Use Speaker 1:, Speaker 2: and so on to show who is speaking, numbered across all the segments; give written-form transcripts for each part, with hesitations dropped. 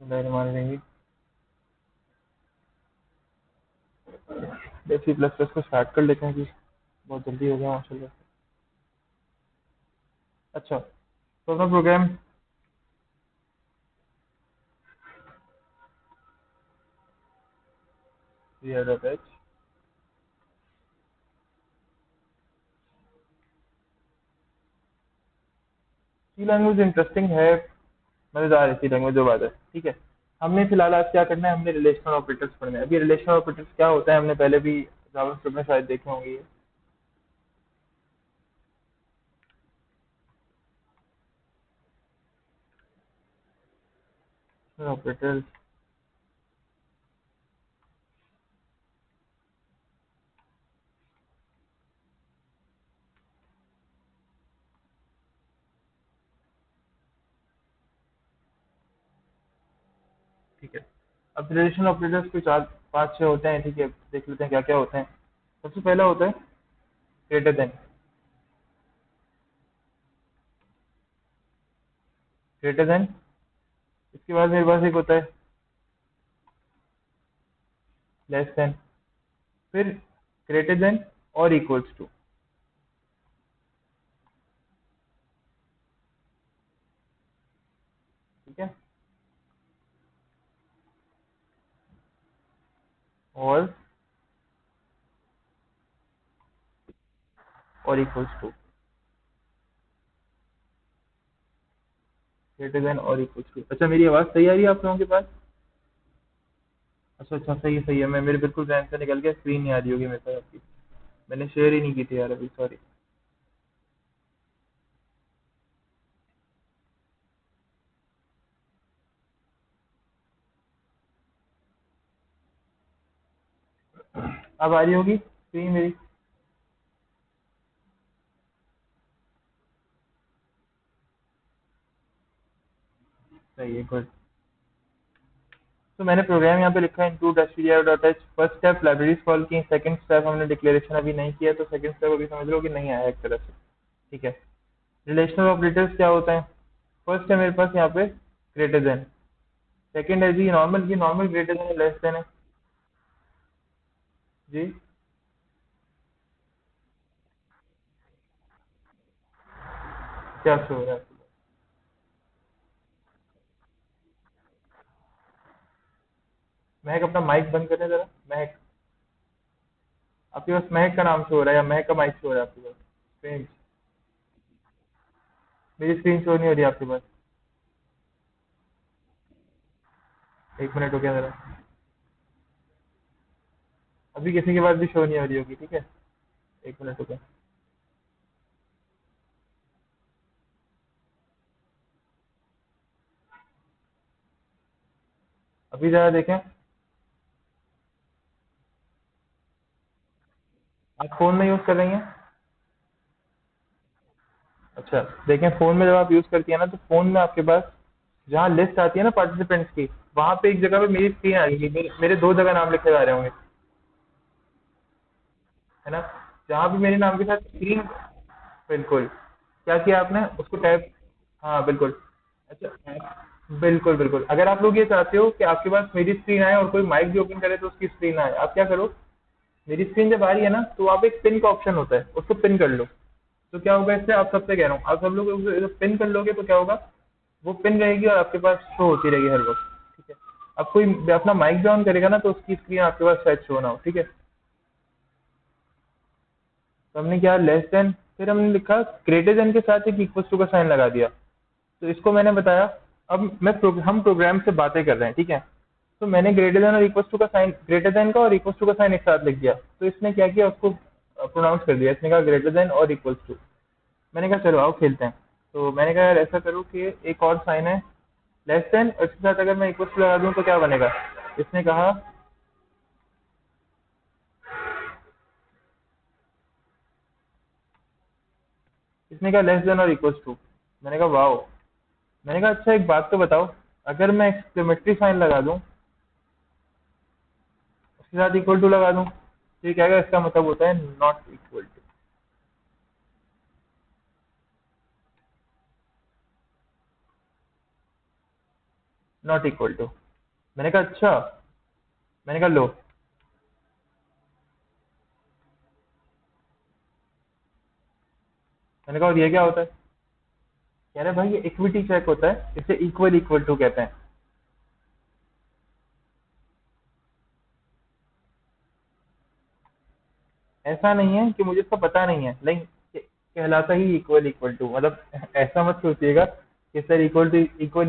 Speaker 1: बिस्मिल्लाहिर्रहमानिर्रहीम। C plus plus को start कर लेते हैं जी, बहुत जल्दी हो गया माशाल्लाह। अच्छा, तो अपना प्रोग्राम react.h। सी लैंग्वेज इंटरेस्टिंग है, मजेदार है सी लैंग्वेज, जो बात है ठीक है। हमने फिलहाल आज क्या करना है, हमने रिलेशनल ऑपरेटर्स पढ़ने हैं। अभी रिलेशनल ऑपरेटर्स क्या होता है, हमने पहले भी जावास्क्रिप्ट में शायद देखे होंगे ये। ऑपरेटर्स ठीक है। अब रिलेशनल ऑपरेटर्स कुछ चार पाँच छः होते हैं, ठीक है, देख लेते हैं क्या क्या होते हैं। सबसे पहला होता है ग्रेटर देन। ग्रेटर देन, इसके बाद मेरे पास एक होता है लेस देन, फिर ग्रेटर देन और इक्वल्स टू, ठीक है, और इक्वल्स टू, ग्रेटर देन और इक्वल्स टू। अच्छा, मेरी आवाज़ सही आ रही है आप लोगों के पास? अच्छा अच्छा, सही है सही है। मैं मेरे बिल्कुल ध्यान से निकल गया, स्क्रीन नहीं आ रही होगी मेरे पास आपकी। मैंने शेयर ही नहीं की थी यार अभी, सॉरी। अब आ रही होगी स्क्रीन मेरी? सही है, गुड। तो मैंने प्रोग्राम यहाँ पे लिखा है include.stdio.h। First step libraries call की, सेकंड स्टेप हमने डिक्लेरेशन अभी नहीं किया, तो सेकंड स्टेप अभी समझ लो कि नहीं आया एक तरह से, ठीक है। रिलेशनल ऑपरेटर्स क्या होता है? फर्स्ट है मेरे पास यहाँ पे ग्रेटर देन, सेकंड है जी नॉर्मल, ये normal greater than less than है जी। क्या शो हो रहा है आपके पास? महक अपना माइक बंद करें जरा, महक। आपके पास महक का नाम शो हो रहा है या महक का माइक शो हो रहा है आपके पास? स्क्रीन, मेरी स्क्रीन शो नहीं हो रही है आपके पास? एक मिनट हो गया जरा, अभी किसी के पास भी शो नहीं हो रही होगी, ठीक है, एक मिनट हो गया। अभी जरा देखें। आप फोन में यूज कर रही हैं? अच्छा, देखें फोन में जब आप यूज करती है ना, तो फोन में आपके पास जहाँ लिस्ट आती है ना पार्टिसिपेंट्स की, वहां पे एक जगह पे मेरी स्क्रीन आ रही है, मेरे दो जगह नाम लिखे जा रहे होंगे, है ना? जहाँ भी मेरे नाम के साथ स्क्रीन, बिल्कुल। क्या किया आपने उसको टैप? हाँ बिल्कुल। अच्छा, बिल्कुल बिल्कुल। अगर आप लोग ये चाहते हो कि आपके पास मेरी स्क्रीन आए और कोई माइक भी ओपन करे तो उसकी स्क्रीन आए, आप क्या करो, मेरी स्क्रीन जब आ रही है ना, तो वहाँ पे एक पिन का ऑप्शन होता है, उसको पिन कर लो। तो क्या होगा इससे, आप सबसे कह रहा हूँ, आप सब लोग जब पिन कर लोगे तो क्या होगा, वो पिन रहेगी और आपके पास शो होती रहेगी हर वक्त, ठीक है। अब कोई अपना माइक भी ऑन करेगा ना, तो उसकी स्क्रीन आपके पास शायद शो ना हो, ठीक है। तो हमने क्या, लेस देन, फिर हमने लिखा ग्रेटर देन के साथ एक इक्वल टू का साइन लगा दिया। तो इसको मैंने बताया। अब हम प्रोग्राम से बातें कर रहे हैं, ठीक है। तो मैंने ग्रेटर देन और इक्वल टू का साइन, ग्रेटर देन का और इक्वल टू का साइन एक साथ लिख दिया। तो इसने क्या किया, उसको प्रोनाउंस कर दिया, इसने कहा ग्रेटर देन और इक्वल टू। मैंने कहा चलो आओ खेलते हैं। तो मैंने कहा यार ऐसा करो कि एक और साइन है लेस देन, और इसके साथ अगर मैं इक्वल टू लगा दूं तो क्या बनेगा। इसने कहा, लेस देन और इक्वल टू। मैंने कहा वाओ। मैंने कहा अच्छा एक बात तो बताओ, अगर मैं एक्सक्लेमेटरी साइन लगा दूं, उसके साथ इक्वल टू लगा दूं, तो ये क्या है, इसका मतलब होता है not equal to. Not equal to. मैंने कहा अच्छा, मैंने कहा लो, मैंने कहा और ये क्या होता है? कह रहे भाई ये इक्विटी चेक होता है, इसे इक्वल इक्वल टू कहते हैं। ऐसा नहीं है कि मुझे इसका पता नहीं है, नहीं, कहलाता ही इक्वल इक्वल टू, मतलब ऐसा मत सोचिएगा कि सर इक्वल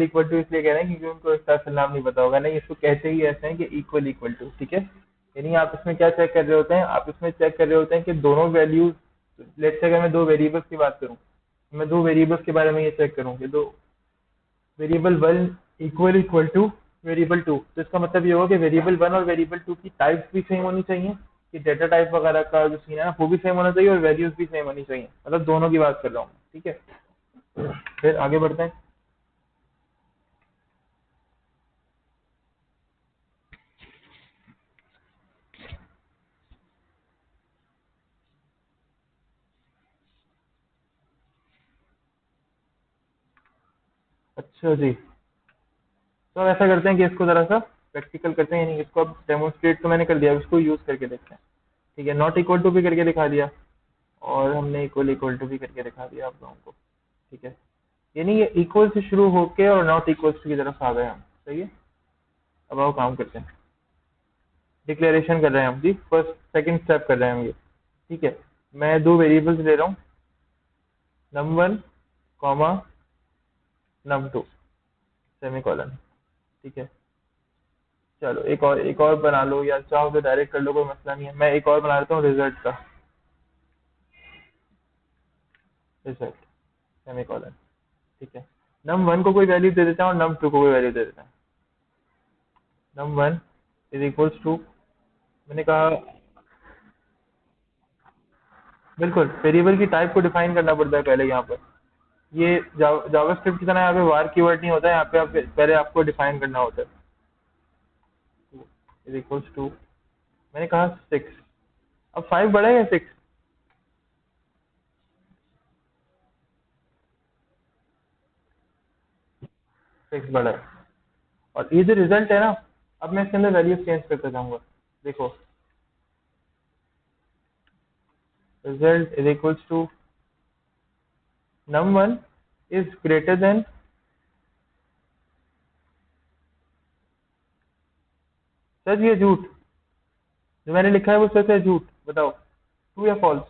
Speaker 1: इक्वल टू इसलिए कह रहे हैं क्योंकि उनको इसका असल नाम नहीं पता होगा, नहीं, इसको कहते ही ऐसे हैं कि इक्वल इक्वल टू, ठीक है। यानी आप इसमें क्या चेक कर रहे होते हैं, आप इसमें चेक कर रहे होते हैं कि दोनों वैल्यूज, लेट्स से अगर मैं दो वेरिएबल्स की बात करूं, मैं दो वेरिएबल्स के बारे में ये चेक करूं कि दो variable one equal equal to variable two, तो इसका मतलब ये होगा कि वेरिएबल वन और वेरिएबल टू की टाइप्स भी सेम होनी चाहिए, कि डेटा टाइप वगैरह का जो सीन है ना वो भी सेम होना चाहिए और वैल्यूज भी सेम होनी चाहिए, मतलब दोनों की बात कर रहा हूँ, ठीक है। फिर आगे बढ़ते हैं। अच्छा जी, तो अब ऐसा करते हैं कि इसको जरा सा प्रैक्टिकल करते हैं, यानी इसको अब डेमोन्स्ट्रेट तो मैंने कर दिया, अब इसको यूज करके देखते हैं। ठीक है, नॉट इक्वल टू भी करके दिखा दिया और हमने इक्वल इक्वल टू भी करके दिखा दिया आप लोगों को, ठीक है। यानी ये इक्वल से शुरू होके और नॉट इक्वल की तरफ आ गए हम, सही है। अब आओ काम करते हैं, डिक्लेरेशन कर रहे हैं हम जी, फर्स्ट सेकंड स्टेप कर रहे हैं हम ये, ठीक है। मैं दो वेरिएबल्स ले रहा हूँ, num one comma num two semicolon, ठीक है। चलो एक और बना लो, या चाहो तो डायरेक्ट कर लो, कोई मसला नहीं है। मैं एक और बना लेता हूँ रिजल्ट का, रिजल्ट सेमीकोलन, ठीक है। नम वन को कोई वैल्यू दे देता हूँ और नम टू को कोई वैल्यू दे देता है। Num one is equals to, मैंने कहा बिल्कुल वेरिएबल की टाइप को डिफाइन करना पड़ता है पहले यहाँ पर। ये जावास्क्रिप्ट की तरह यहाँ पे वार कीवर्ड नहीं होता है, यहाँ पे आप पहले आपको डिफाइन करना होता है। इज इक्वल्स टू, मैंने कहा 6, अब 5 बड़ा है या 6? 6 बड़ा है। और ये जो रिजल्ट है ना, अब मैं इसके अंदर वैल्यू चेंज करते जाऊंगा, देखो। Result is equals to num1 is greater than, सच ये झूठ, जो मैंने लिखा है वो सच है झूठ, बताओ, ट्रू या फॉल्स?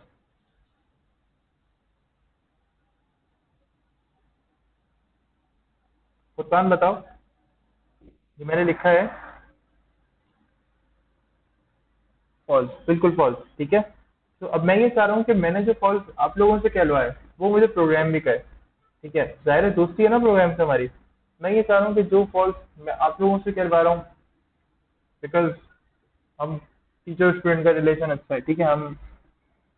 Speaker 1: फुरकान बताओ, जो मैंने लिखा है फॉल्स, बिल्कुल फॉल्स, ठीक है। तो अब मैं ये चाह रहा हूँ कि मैंने जो फॉल्स आप लोगों से कहलवाया है वो मुझे प्रोग्राम भी कहे, ठीक है, जाहिर है दोस्ती है ना प्रोग्राम से हमारी। मैं ये चाह रहा हूँ कि जो फॉल्स मैं आप लोगों से कहलवा रहा हूँ, बिकॉज हम टीचर स्टूडेंट का रिलेशन अच्छा है, ठीक है, हम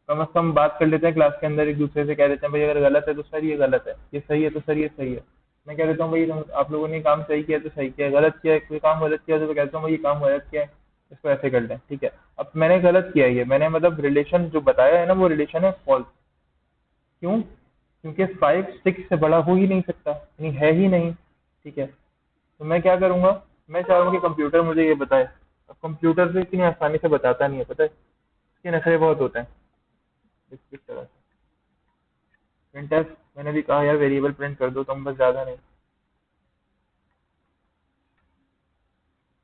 Speaker 1: कम से कम बात कर लेते हैं क्लास के अंदर, एक दूसरे से कह देते हैं भाई अगर गलत है तो सर ये गलत है, ये सही है तो सर ये सही है। मैं कह देता हूँ भाई आप लोगों ने काम सही किया तो सही किया, गलत किया है, कोई काम गलत किया तो कहता हूँ भाई ये काम गलत किया है, इसको ऐसे कर लें, ठीक है। अब मैंने गलत किया है, ये मैंने मतलब रिलेशन जो बताया है ना वो रिलेशन है फॉल्स। क्यों? क्योंकि 5 6 से बड़ा हो ही नहीं सकता, यानी है ही नहीं, ठीक है। तो मैं क्या करूंगा, मैं चाह रहा हूँ कि कंप्यूटर मुझे ये बताए। अब कंप्यूटर से इतनी आसानी से बताता नहीं है, पता है, इसके नखरे बहुत होते हैं। इस तरह से प्रिंटफ मैंने भी कहा यार वेरिएबल प्रिंट कर दो तुम, बस ज्यादा नहीं,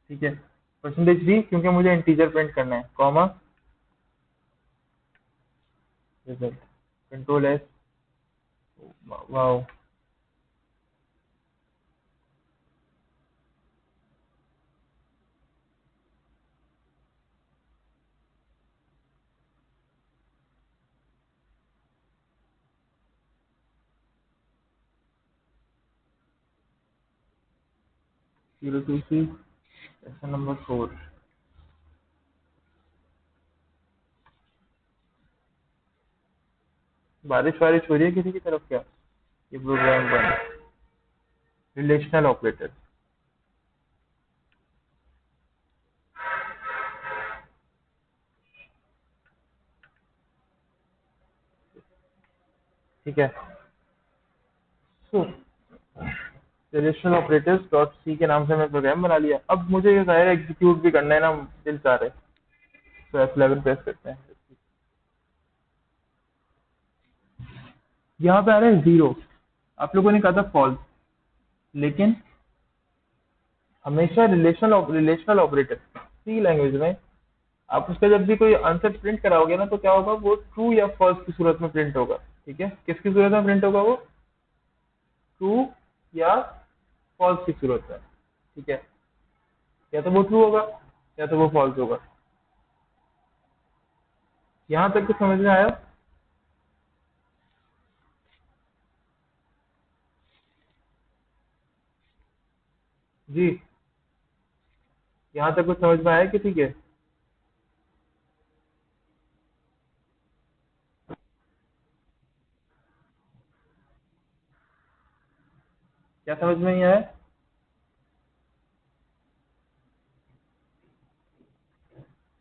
Speaker 1: ठीक है। परसेंटेज डी क्योंकि मुझे इंटीजर प्रिंट करना है, comma result, control S, wow, 02C, question number 4। बारिश वारिश हो रही है किसी की तरफ क्या? ये प्रोग्राम बना, रिलेशनल ऑपरेटर, ठीक है। सो रिलेशनल ऑपरेटर्स डॉट सी के नाम से मैं प्रोग्राम बना लिया। अब मुझे ये जाहिर एग्जीक्यूट भी करना है ना, दिल चाह रहे। तो F11 प्रेस करते हैं। यहाँ पे आ रहा है 0, आप लोगों ने कहा था फॉल्स, लेकिन हमेशा रिलेशनल ऑपरेटर सी लैंग्वेज में आप उसका जब भी कोई आंसर प्रिंट कराओगे ना, तो क्या होगा, वो ट्रू या फॉल्स की सूरत में प्रिंट होगा। ठीक है, किसकी सूरत में प्रिंट होगा, वो ट्रू या फॉल्स की सूरत में। ठीक है, या तो वो ट्रू होगा या तो वो फॉल्स होगा। यहाँ तक तो समझ में आया? जी, यहाँ तक कुछ समझ में आया कि ठीक है? क्या समझ में नहीं आया?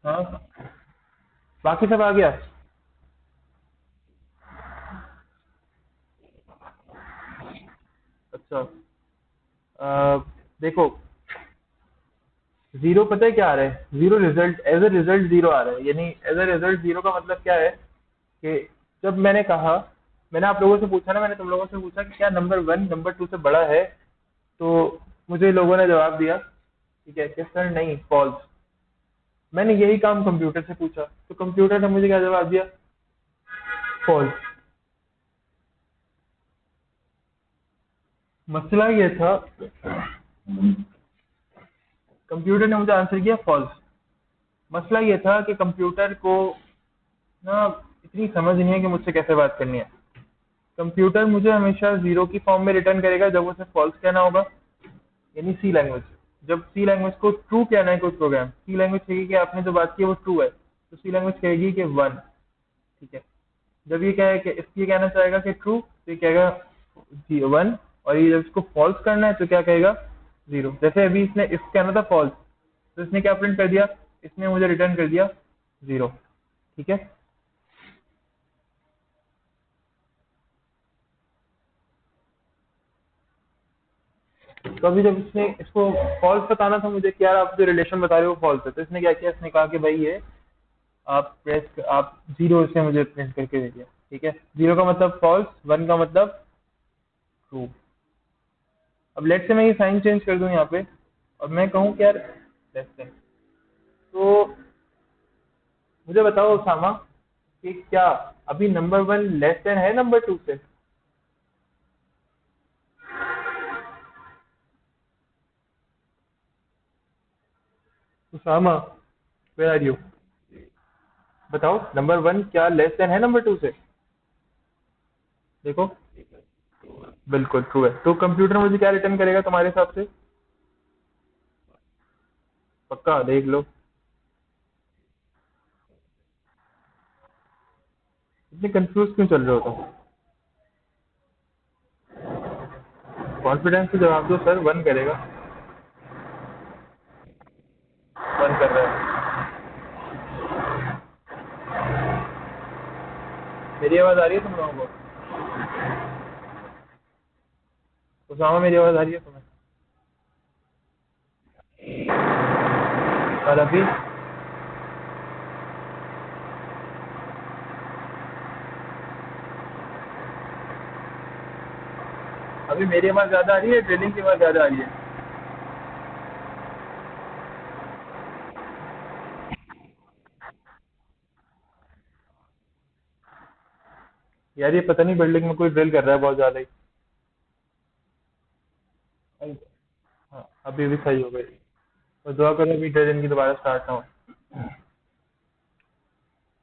Speaker 1: हाँ, बाकी सब आ गया। अच्छा, देखो, जीरो पता है क्या आ रहा है, zero result, as a result zero आ रहा है। यानी एज ए रिजल्ट जीरो का मतलब क्या है कि जब मैंने कहा, मैंने आप लोगों से पूछा ना, मैंने तुम लोगों से पूछा कि क्या नंबर 1 नंबर 2 से बड़ा है, तो मुझे लोगों ने जवाब दिया, ठीक है, कि सर नहीं, फॉल्स। मैंने यही काम कंप्यूटर से पूछा, तो कंप्यूटर ने मुझे क्या जवाब दिया, फॉल्स। मसला ये था, कंप्यूटर ने मुझे आंसर किया फॉल्स। मसला ये था कि कंप्यूटर को ना इतनी समझ नहीं है कि मुझसे कैसे बात करनी है। कंप्यूटर मुझे हमेशा जीरो की फॉर्म में रिटर्न करेगा जब उसे फॉल्स कहना होगा, यानी सी लैंग्वेज। जब सी लैंग्वेज को ट्रू कहना है कोई प्रोग्राम, सी लैंग्वेज कहेगी कि आपने जो बात की है वो ट्रू है, तो सी लैंग्वेज कहेगी कि 1। ठीक है, जब ये क्या है कि इसलिए कहना चाहेगा कि ट्रू, तो ये कहेगा 1, और ये जब इसको फॉल्स करना है तो क्या कहेगा, 0। जैसे अभी इसने इस कहना था फॉल्स, तो इसने क्या प्रिंट कर दिया, इसने मुझे रिटर्न कर दिया 0। ठीक है, तो अभी जब इसने इसको फॉल्स बताना था मुझे कि यार आप जो रिलेशन बता रहे हो फॉल्स है, तो इसने क्या किया, इसने कहा कि भाई ये आप 0 इसने मुझे प्रिंट करके दे दिया। ठीक है, 0 का मतलब फॉल्स, 1 का मतलब ट्रू। अब लेट से मैं ये साइन चेंज कर दूं यहाँ पे, और मैं कहूँ कि यार लेस देन, तो मुझे बताओ उसामा कि क्या अभी नंबर 1 लेस देन है नंबर 2 से? Usama, where are you? बताओ, नंबर 1 क्या लेस देन है नंबर 2 से? देखो, बिल्कुल ट्रू है। तो कंप्यूटर मुझे क्या रिटर्न करेगा तुम्हारे हिसाब से? पक्का देख लो, इतने कंफ्यूज क्यों चल रहे हो तुम? कॉन्फिडेंस से जवाब दो सर, 1 करेगा। 1 कर रहा है। मेरी आवाज आ रही है तुम लोगों को? उसामा, मेरी आवाज आ रही है तुम्हें? और अभी? अभी मेरी आवाज ज्यादा आ रही है, ड्रिलिंग की आवाज ज्यादा आ रही है? यार ये पता नहीं, बिल्डिंग में कोई ड्रिल कर रहा है बहुत ज्यादा ही। हाँ, अभी भी सही हो गई। तो दुआ करो अभी ड्रिलिंग की दोबारा स्टार्ट ना हो।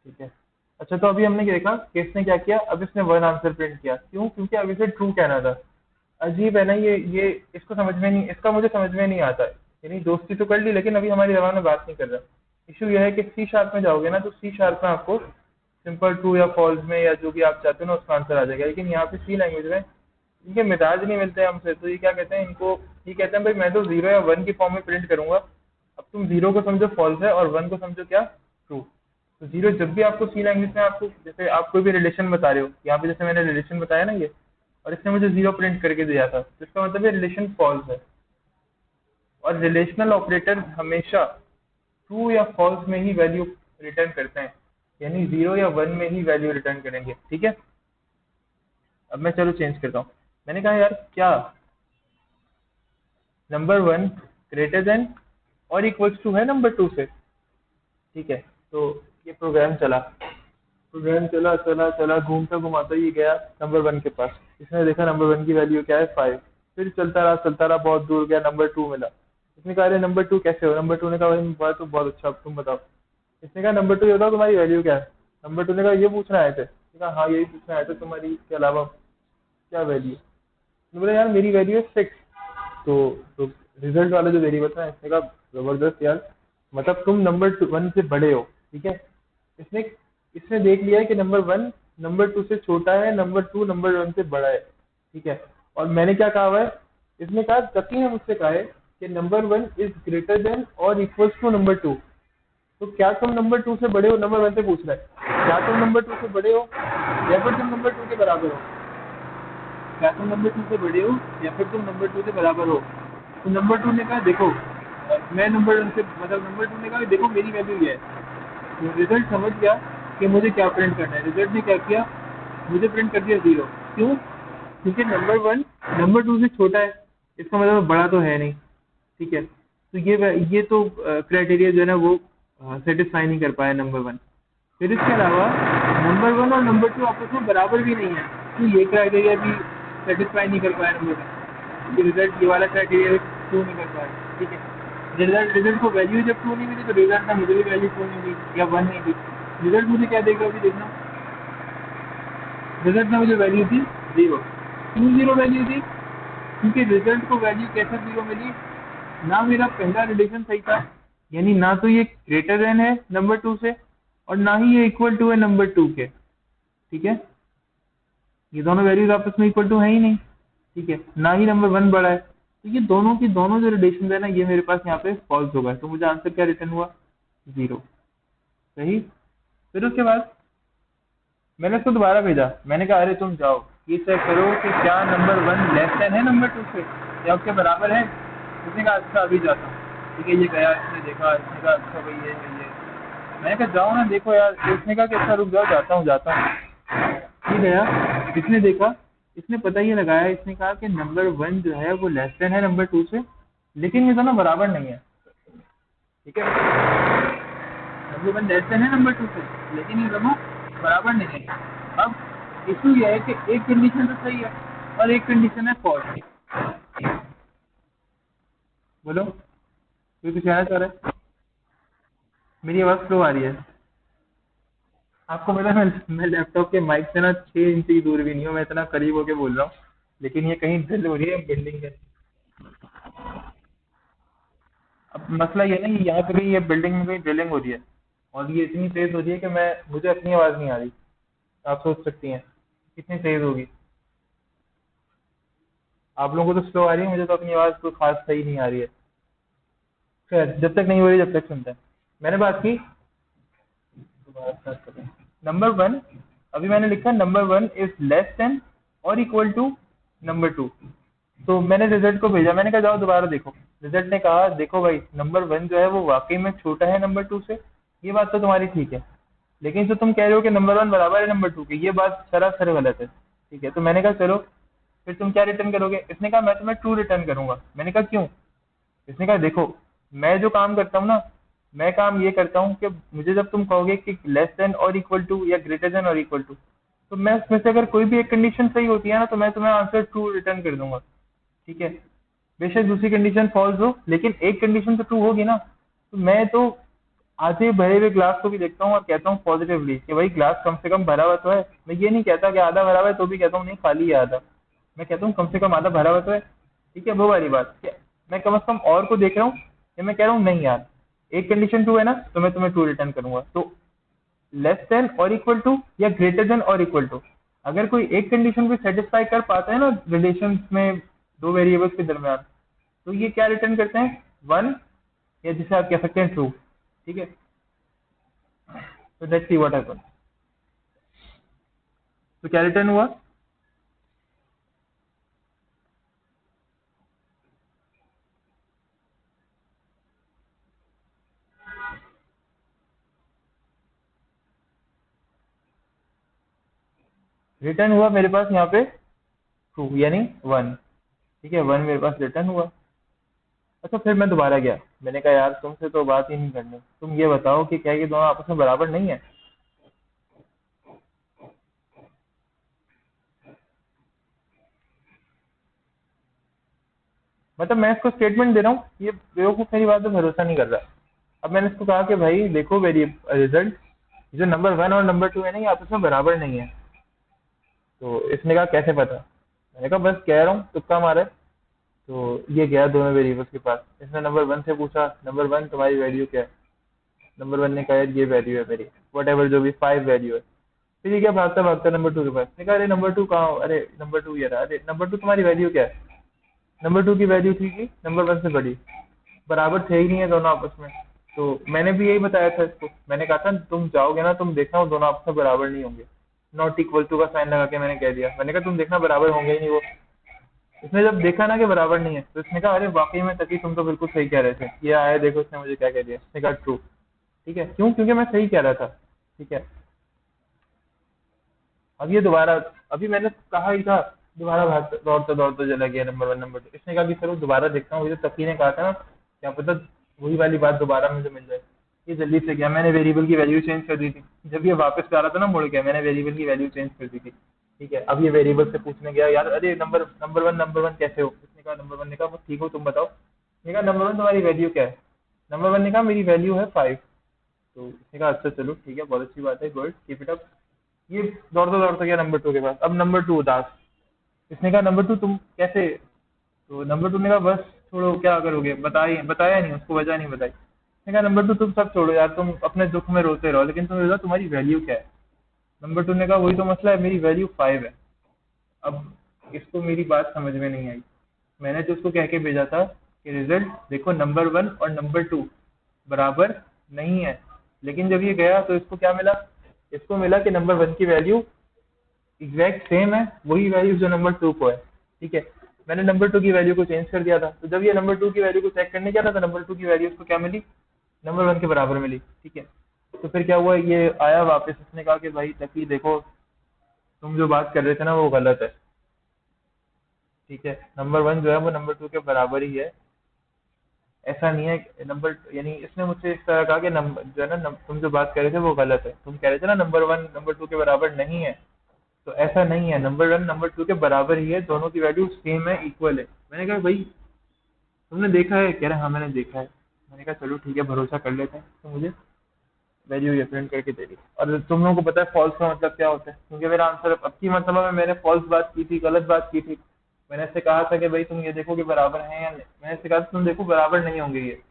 Speaker 1: ठीक है, अच्छा, तो अभी हमने क्या देखा कि इसने क्या किया, अब इसने 1 आंसर प्रिंट किया, क्यों? क्योंकि अब इसे ट्रू कहना था। अजीब है ना ये इसको समझ में नहीं, इसका मुझे समझ में नहीं आता है। यानी दोस्ती तो कर ली, लेकिन अभी हमारी जबान में बात नहीं कर रहा। इशू यह है कि सी शार्प में जाओगे ना, तो सी शार्प में आपको सिंपल ट्रू या फॉल्स में या जो भी आप चाहते हो ना उसका आंसर आ जाएगा। लेकिन यहाँ पे सी लैंग्वेज में इनके मिजाज नहीं मिलते हमसे, तो ये क्या कहते हैं, इनको ये कहते हैं भाई मैं तो 0 या 1 की फॉर्म में प्रिंट करूंगा। अब तुम 0 को समझो फॉल्स है और 1 को समझो क्या, ट्रू। तो 0 जब भी आपको सी लैंग्वेज में, आपको जैसे आप कोई भी रिलेशन बता रहे हो, यहाँ पे जैसे मैंने रिलेशन बताया ना, ये और इसने मुझे 0 प्रिंट करके दिया था, तो इसका मतलब ये रिलेशन फॉल्स है। और रिलेशनल ऑपरेटर हमेशा ट्रू या फॉल्स में ही वैल्यू रिटर्न करते हैं, यानी 0 या 1 में ही वैल्यू रिटर्न करेंगे। ठीक है, अब मैं चलो चेंज करता हूँ। मैंने कहा यार क्या नंबर 1 ग्रेटर देन और इक्वल्स टू है नंबर 2 से। ठीक है, तो ये प्रोग्राम चला चला चला, घूमता घुमाता ये गया नंबर 1 के पास। इसने देखा नंबर 1 की वैल्यू क्या है 5। फिर चलता रहा, बहुत दूर गया, नंबर 2 मिला। इसने कहा अरे नंबर 2 कैसे हो। नंबर 2 ने कहा भाई बात तो बहुत अच्छा, अब तुम बताओ। इसने कहा नंबर 2 ये बताओ तुम्हारी वैल्यू क्या है। नंबर 2 ने कहा ये पूछना आए थे। इसने कहा हाँ यही पूछना आए थे, तुम्हारी के अलावा क्या वैल्यू। बोला यार मेरी वैल्यू है 6। तो रिजल्ट वाला जो वेरिएबल था, इसने कहा जबरदस्त यार, मतलब तुम नंबर 1 से बड़े हो। ठीक है, इसने इसने देख लिया है कि नंबर 1 नंबर 2 से छोटा है, नंबर 2 नंबर 1 से बड़ा है। ठीक है, और मैंने क्या कहा हुआ है, इसने कहा कति ने मुझसे कहा है कि नंबर 1 इज ग्रेटर देन और इक्वल्स टू नंबर 2। तो क्या तुम नंबर 2 से बड़े हो, नंबर 1 से पूछ रहा है, क्या तुम नंबर 2 से बड़े हो या फिर तुम नंबर 2 के बराबर हो। क्या तुम नंबर 2 से बड़े हो या फिर तुम नंबर 2 से बराबर हो। तो नंबर 2 ने कहा देखो मैं नंबर 1 से, मतलब नंबर 2 ने कहा देखो मेरी वैल्यू ये है। तो रिजल्ट समझ गया कि मुझे क्या प्रिंट करना है। रिजल्ट ने क्या किया, मुझे प्रिंट कर दिया 0। क्यों, क्योंकि नंबर 1 नंबर 2 से छोटा है, इसका मतलब बड़ा तो है नहीं। ठीक है, तो ये तो क्राइटेरिया जो है ना वो सेटिस्फाई नहीं कर पाया नंबर 1। फिर इसके अलावा नंबर 1 और नंबर 2 आपस में बराबर भी नहीं है, तो ये क्राइटेरिया भी सेटिस्फाई नहीं कर पाया नंबर 1। ये रिजल्ट ये वाला क्राइटेरिया क्यों नहीं कर पाया। ठीक है, रिजल्ट को वैल्यू जब ट्रू नहीं मिली तो रिजल्ट ना मुझे भी वैल्यू ट्रू नहीं मिली या 1 नहीं दी। रिजल्ट मुझे क्या देगा अभी देखना, रिजल्ट में मुझे वैल्यू थी 0। क्यों 0 वैल्यू थी, क्योंकि रिजल्ट को वैल्यू कैसे 0 मिली, ना मेरा पहला रिलेशन सही था, यानी ना तो ये ग्रेटर देन है नंबर 2 से और ना ही ये इक्वल टू है नंबर 2 के। ठीक है, ये दोनों वैल्यूज आपस में इक्वल टू है ही नहीं। ठीक है, ना ही नंबर 1 बड़ा है, तो ये दोनों की दोनों जो रिलेशन है ना ये मेरे पास यहाँ पे फॉल्स होगा। तो मुझे आंसर क्या रिटर्न हुआ, 0। सही। फिर उसके बाद मैंने उसको दोबारा भेजा, मैंने कहा अरे तुम जाओ ये चेक करो कि क्या नंबर 1 लेस देन है नंबर 2 से या उसके बराबर है। उसने कहा अच्छा अभी जाता हूँ। ठीक है, ये गया, इसने देखा, इसने कहा अच्छा भाई ये मैंने कहा जाओ ना देखो यार। इसने कहा कि अच्छा रुक जाओ, जाता हूँ। ये गया, इसने देखा, इसने पता ये लगाया, इसने कहा कि नंबर 1 जो है वो लेस देन है नंबर 2 से, लेकिन ये दोनों बराबर नहीं है। ठीक है, नंबर 1 लेस देन है नंबर 2 से, लेकिन ये दोनों बराबर नहीं है। अब इशू ये है कि एक कंडीशन तो सही है और एक कंडीशन है फॉल्स। बोलो कोई कुछ कहना चाह रहा है। मेरी आवाज़ स्लो आ रही है आपको पता है, मैं लैपटॉप के माइक से ना 6 इंच की दूर भी नहीं हूँ, मैं इतना करीब होके बोल रहा हूँ, लेकिन ये कहीं ड्रिल हो रही है बिल्डिंग है। अब मसला ये ना कि यहाँ पे कहीं ये बिल्डिंग में कहीं ड्रिलिंग हो रही है और ये इतनी तेज हो रही है कि मैं मुझे अपनी आवाज़ नहीं आ रही। आप सोच सकती हैं कितनी तेज होगी। आप लोगों को तो स्लो आ रही है, मुझे तो अपनी आवाज़ कोई खास सही नहीं आ रही है। खैर जब तक नहीं हो रही जब तक सुनते हैं। मैंने बात की, दोबारा स्टार्ट करते हैं। नंबर 1, अभी मैंने लिखा नंबर 1 इज लेस देन और इक्वल टू नंबर 2। तो मैंने रिजल्ट को भेजा, मैंने कहा जाओ दोबारा देखो। रिजल्ट ने कहा देखो भाई नंबर 1 जो है वो वाकई में छोटा है नंबर 2 से, ये बात तो तुम्हारी ठीक है, लेकिन जो तुम कह रहे हो कि नंबर 1 बराबर है नंबर 2 के, ये बात सरासर गलत है। ठीक है, तो मैंने कहा चलो फिर तुम क्या रिटर्न करोगे। इसने कहा मैं तुम्हें ट्रू रिटर्न करूंगा। मैंने कहा क्यों। इसने कहा देखो मैं जो काम करता हूँ ना, मैं काम ये करता हूँ कि मुझे जब तुम कहोगे कि लेस देन और इक्वल टू या ग्रेटर देन और इक्वल टू, तो मैं उसमें से अगर कोई भी एक कंडीशन सही होती है ना तो मैं तुम्हें आंसर ट्रू रिटर्न कर दूंगा। ठीक है, बेशक दूसरी कंडीशन फॉल्स हो लेकिन एक कंडीशन तो ट्रू होगी ना। तो मैं तो आधे भरे हुए ग्लास को भी देखता हूँ और कहता हूँ पॉजिटिवली कि भाई ग्लास कम से कम भरा हुआ तो है। मैं ये नहीं कहता कि आधा भरा हुआ है तो भी कहता हूँ नहीं खाली है आधा। मैं कहता हूँ कम से कम आधा भरा हुआ तो है। ठीक है, वो वाली बात कि मैं कम से कम और को देख रहा हूँ या मैं कह रहा हूँ नहीं यार एक कंडीशन ट्रू है ना तो मैं तुम्हें ट्रू रिटर्न करूंगा। तो लेस देन और इक्वल टू या ग्रेटर देन और इक्वल टू, अगर कोई एक कंडीशन को सेटिस्फाई कर पाता है ना रिलेशन में दो वेरिएबल्स के दरमियान, तो ये क्या रिटर्न करते हैं 1, या जिसे आप कह सकते हैं ट्रू। ठीक है, तो लेट्स सी व्हाट हैपेंस। तो क्या रिटर्न हुआ, रिटर्न हुआ मेरे पास यहाँ पे ट्रू यानी 1। ठीक है, 1 मेरे पास रिटर्न हुआ। अच्छा, फिर मैं दोबारा गया, मैंने कहा यार तुमसे तो बात ही नहीं करनी, तुम ये बताओ कि क्या ये दोनों आपस में बराबर नहीं है। मतलब मैं इसको स्टेटमेंट दे रहा हूँ, ये बेवकूफ मेरी बात पे भरोसा नहीं कर रहा। अब मैंने इसको कहा कि भाई देखो मेरी रिजल्ट, जो नंबर 1 और नंबर 2 है ना, ये आपस में बराबर नहीं है। तो इसने कहा कैसे पता। मैंने कहा बस कह रहा हूँ, तुक्का मारा है। तो ये गया दोनों वेरिएबल्स के पास, इसने नंबर 1 से पूछा, नंबर 1 तुम्हारी वैल्यू क्या है। नंबर 1 ने कहा यार ये वैल्यू है मेरी, वट एवर जो भी 5 वैल्यू है। फिर ये क्या भागता भागता नंबर 2 के पास, ने कहा अरे नंबर 2 कहाँ हो, अरे नंबर 2 ये रहा, अरे नंबर 2 तुम्हारी वैल्यू क्या है। नंबर 2 की वैल्यू थी कि नंबर 1 से बड़ी, बराबर थे ही नहीं है दोनों आपस में। तो मैंने भी यही बताया था इसको, मैंने कहा था तुम जाओगे ना, तुम देखना वो दोनों आपस में बराबर नहीं होंगे। नॉट इक्वल टू का साइन लगा के मैंने कह दिया, मैंने कहा तुम देखना बराबर होंगे ही नहीं वो। इसने जब देखा ना कि बराबर नहीं है, तो इसने कहा अरे वाकई में तकी तुम तो बिल्कुल सही कह रहे थे, ये आया देखो इसने मुझे क्या कह दिया। इसने कहा ट्रू। ठीक है, क्यों, क्योंकि मैं सही कह रहा था। ठीक है, अब ये दोबारा, अभी मैंने कहा ही था, दोबारा भागते दौड़ते दौड़ते चला गया नंबर 1 नंबर 2। इसने कहा कि चलो दोबारा देखता हूँ, ये तो तकी ने कहा था ना, क्या पता वही वाली बात दोबारा मुझे मिल जाए। ये जल्दी से गया, मैंने वेरिएबल की वैल्यू चेंज कर दी थी। जब ये वापस जा रहा था ना मुड़ के, मैंने वेरिएबल की वैल्यू चेंज कर दी थी। ठीक है, अब ये वेरिएबल से पूछने गया, यार अरे नंबर वन कैसे हो। इसने कहा नंबर 1 ने कहा "बस ठीक हो, तुम बताओ। इसने कहा नंबर 1 तुम्हारी वैल्यू क्या है। नंबर 1 ने कहा मेरी वैल्यू है 5। तो इसने कहा अच्छा चलो ठीक है, बहुत अच्छी बात है, गुड कीप इट अप। ये दौड़ता दौड़ता गया नंबर 2 के पास। अब नंबर 2 उदास। इसने कहा नंबर 2 तुम कैसे। तो नंबर 2 ने कहा बस छोड़ो, क्या करोगे, बताइए, बताया नहीं, उसको वजह नहीं बताई। उसने कहा नंबर 2 तुम सब छोड़ो यार, तुम अपने दुख में रोते रहो, लेकिन तुम्हें बताओ तुम्हारी वैल्यू क्या है। नंबर 2 ने कहा वही तो मसला है, मेरी वैल्यू 5 है। अब इसको मेरी बात समझ में नहीं आई। मैंने तो उसको कह के भेजा था कि रिजल्ट देखो नंबर 1 और नंबर 2 बराबर नहीं है। लेकिन जब ये गया तो इसको क्या मिला, इसको मिला कि नंबर 1 की वैल्यू एग्जैक्ट सेम है, वही वैल्यू जो नंबर 2 को है। ठीक है, मैंने नंबर 2 की वैल्यू को चेंज कर दिया था, तो जब ये नंबर 2 की वैल्यू को चेक करने गया था, तो नंबर 2 की वैल्यू उसको क्या मिली, नंबर 1 के बराबर मिली। ठीक है, तो फिर क्या हुआ, ये आया वापस, उसने कहा कि भाई तकी देखो, तुम जो बात कर रहे थे ना वो गलत है। ठीक है, नंबर 1 जो है वो नंबर 2 के बराबर ही है, ऐसा नहीं है। नंबर यानी इसने मुझसे इस तरह कहा कि नंबर जो है ना, तुम जो बात कर रहे थे वो गलत है, तुम कह रहे थे ना नंबर 1 नंबर 2 के बराबर नहीं है, तो ऐसा नहीं है, नंबर 1 नंबर 2 के बराबर ही है, दोनों की वैल्यू सेम है, इक्वल है। मैंने कहा भाई तुमने देखा है, कह रहा हाँ मैंने देखा है। मैंने कहा चलो ठीक है, भरोसा कर लेते हैं। तो मुझे वैल्यू ये प्रिंट करके दे दी। और तुम लोगों को पता है फॉल्स का मतलब क्या होता है, क्योंकि मेरा आंसर अब की मतलब में मैंने फॉल्स बात की थी, गलत बात की थी। मैंने इससे कहा था कि भाई तुम ये देखो कि बराबर है या नहीं, मैंने इससे कहा था तुम देखो बराबर नहीं होंगे ये।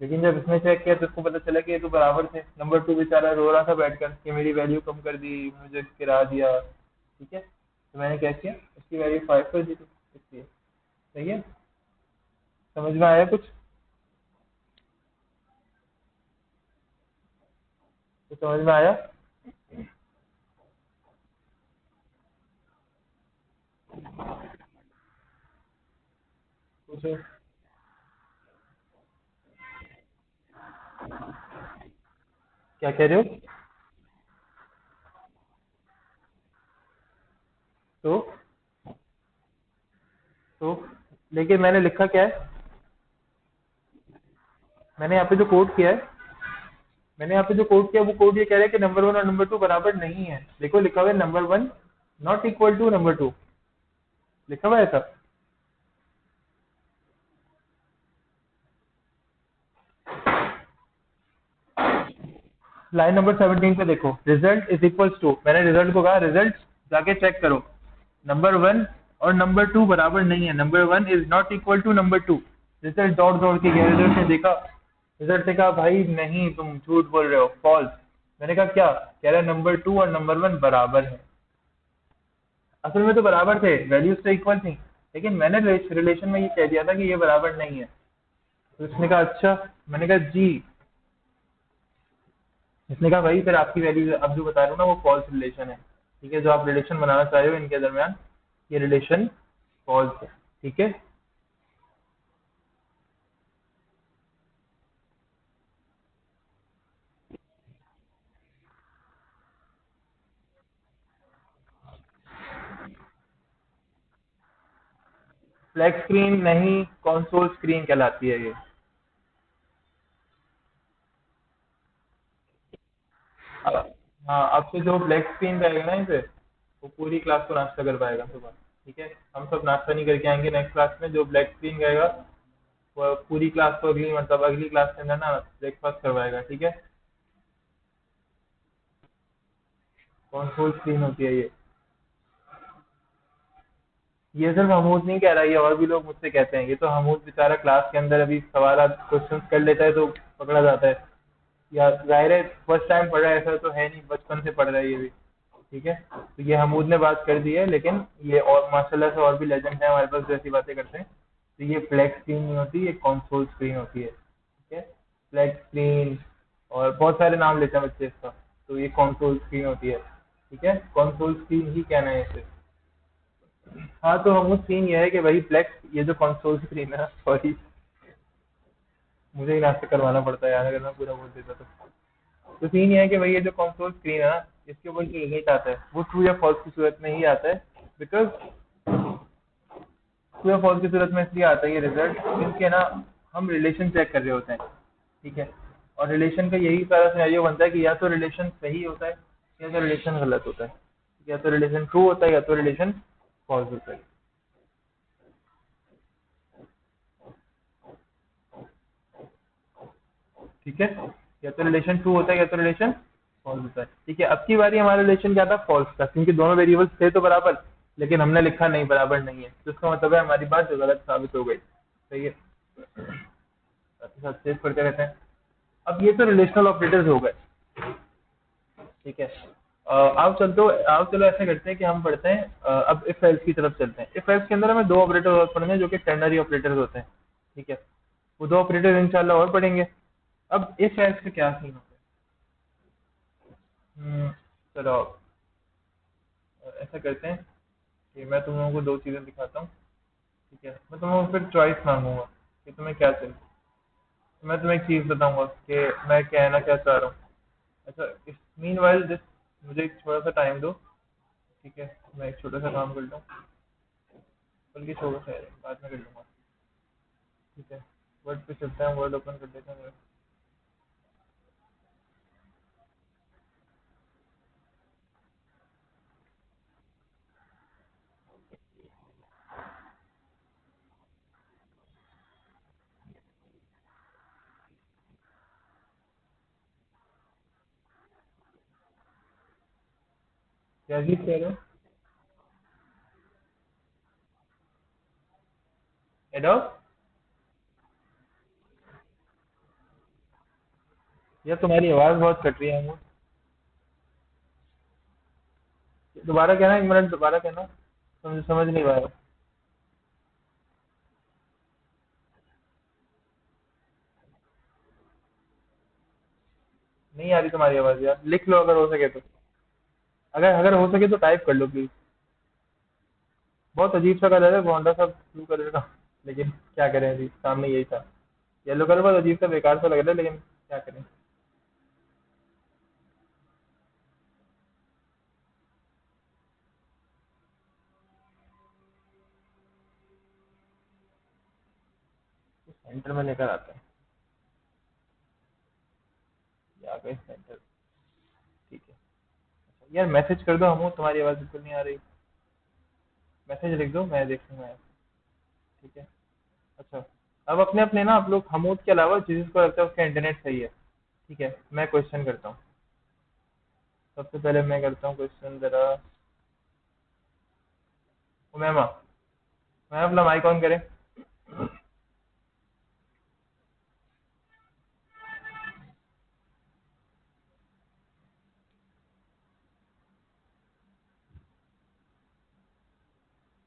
Speaker 1: लेकिन जब इसने चेक किया तो इसको पता चला कि ये तो बराबर थे। नंबर 2 बेचारा रो रहा था बैठकर कि मेरी वैल्यू कम कर दी, मुझे गिरा दिया। ठीक है, तो मैंने क्या किया, उसकी वैल्यू 5 कर दी थी इसलिए। सही है, समझ में आया कुछ। तो समझ में आया। पूछो। क्या कह रहे हो। तो तो लेकिन मैंने लिखा क्या है, मैंने यहाँ पे जो कोड किया है, मैंने यहाँ पे जो कोड किया वो कोड ये कह रहा है कि नंबर 1 और नंबर 2 बराबर नहीं है। देखो लिखा हुआ है number 1 not equal to number 2, लिखा हुआ है ऐसा। लाइन नंबर 17 पे देखो, रिजल्ट इज इक्वल्स टू, मैंने रिजल्ट को कहा रिजल्ट जाके चेक करो, नंबर 1 और नंबर 2 बराबर नहीं है, number 1 is not equal to number 2। Result दौड़ दौड़ के गया, रिजल्ट ने देखा, रिजल्ट ने कहा भाई नहीं तुम झूठ बोल रहे हो, फॉल्स। मैंने कहा क्या, कह रहा है नंबर 2 और नंबर 1 बराबर है। असल में तो बराबर थे, वैल्यूज तो इक्वल थी, लेकिन मैंने रिलेशन में ये कह दिया था कि ये बराबर नहीं है। तो उसने कहा अच्छा। मैंने कहा जी। इसने कहा भाई फिर आपकी वैल्यू अब जो बता रहे हो ना वो फॉल्स रिलेशन है। ठीक है, जो आप रिलेशन बनाना चाह रहे हो इनके दरमियान, ये रिलेशन फॉल्स है। ठीक है, फ्लैट स्क्रीन नहीं, कंसोल स्क्रीन कहलाती है ये। अब- हाँ, अब से जो ब्लैक स्क्रीन रहेगा ना इसे, वो पूरी क्लास को नाश्ता कर पाएगा सुबह। ठीक है, हम सब नाश्ता नहीं करके आएंगे नेक्स्ट क्लास में। जो ब्लैक स्क्रीन रहेगा वो पूरी क्लास को अगली मतलब अगली क्लास के अंदर ना ब्रेकफास्ट करवाएगा। ठीक है, कंसोल स्क्रीन होती है ये सिर्फ हमूद नहीं कह रहा, ये और भी लोग मुझसे कहते हैं। ये तो हमूद बेचारा क्लास के अंदर अभी सवाल क्वेश्चन कर लेता है तो पकड़ा जाता है, या जाहिर है फर्स्ट टाइम पढ़ रहा है, ऐसा तो है नहीं, बचपन से पढ़ रहा है ये भी। ठीक है, तो ये हमूद ने बात कर दी है, लेकिन ये और माशाल्लाह से और भी लेजेंड है हमारे पास जो ऐसी बातें करते हैं। तो ये फ्लैट स्क्रीन नहीं होती, ये कंसोल स्क्रीन होती है। ठीक है, फ्लैट स्क्रीन और बहुत सारे नाम लेते हैं बच्चे इसका, तो ये कंसोल स्क्रीन होती है। ठीक है, कंसोल स्क्रीन ही कहना है इसे। हाँ, तो हम सीन ये है कि भाई फ्लेक्स, ये जो कंसोल स्क्रीन है, सॉरी मुझे ही नाश्ता करवाना पड़ता है यार अगर मैं पूरा बोल देता तो सीन ये है कि भाई ये जो कंसोल स्क्रीन है ना, इसके ऊपर जो रिजल्ट आता है वो ट्रू या फॉल्स की सूरत में ही आता है। बिकॉज ट्रू या फॉल्स की सूरत में इसलिए आता है ये रिजल्ट क्योंकि ना हम रिलेशन चेक कर रहे होते हैं। ठीक है, और रिलेशन का यही सारा सिनेरियो बनता है कि या तो रिलेशन सही होता है या तो रिलेशन गलत होता है, या तो रिलेशन ट्रू होता है या तो रिलेशन फॉल्स होता है। ठीक है, या तो रिलेशन ट्रू होता है या तो रिलेशन फॉल्स होता है। ठीक है, अब की बारी हमारा रिलेशन क्या था, फॉल्स था, क्योंकि दोनों वेरिएबल्स थे तो बराबर, लेकिन हमने लिखा नहीं बराबर नहीं है, तो इसका मतलब है हमारी बात जो गलत साबित हो गई। सही है, साथ ही साथ सेव करते रहते हैं। अब ये तो रिलेशनल ऑपरेटर्स हो गए। ठीक है, आओ चलो ऐसा करते हैं कि हम पढ़ते हैं अब इफ एल्स की तरफ चलते हैं। इफ एल्स के अंदर हमें दो ऑपरेटर और पढ़ने हैं जो कि टेर्नरी ऑपरेटर्स होते हैं। ठीक है, वो दो ऑपरेटर इंशाल्लाह और पढ़ेंगे। अब इफ एल्स का क्या सीन होता है? चलो ऐसा करते हैं कि मैं तुम लोगों को दो चीज़ें दिखाता हूँ। ठीक है, मैं तुम लोगों को फिर चॉइस मांगूंगा कि तुम्हें क्या चाहिए। तो मैं तुम्हें एक चीज़ बताऊंगा कि मैं कहना क्या चाह रहा हूँ। अच्छा, इस मीन वाइल जस्ट मुझे एक थोड़ा सा टाइम दो। ठीक है, मैं एक छोटा सा काम कर लूँ, बल्कि छोटा सा है, बाद में कर लूँगा। ठीक है, वर्ड पे चलता है, वर्ड ओपन कर देता हूँ। क्या चीज़ कह रहे हो? एडॉप? यार तुम्हारी आवाज़ बहुत कट रही है हमको। दोबारा कहना, एक मिनट दोबारा कहना, समझ नहीं पाया। नहीं आ रही तुम्हारी आवाज़ यार, लिख लो अगर हो सके तो। अगर अगर हो सके तो टाइप कर लो प्लीज। बहुत अजीब सा कलर है, गोंडा सा ब्लू कलर का, लेकिन क्या करें, अभी सामने यही था। येलो कलर बहुत अजीब सा बेकार सा लग रहा है, लेकिन क्या करें। सेंटर में लेकर आते हैं, या गए सेंटर। ठीक है, अच्छा यार मैसेज कर दो, हम तुम्हारी आवाज़ बिल्कुल नहीं आ रही। मैसेज लिख दो, मैं देखूंगा यार। ठीक है, अच्छा अब अपने अपने ना आप लोग हमूद के अलावा जिसको लगता है उसका इंटरनेट सही है। ठीक है, मैं क्वेश्चन करता हूँ। सबसे पहले मैं करता हूँ क्वेश्चन जरा। उमैमा, मैं अपना माइक ऑन करें।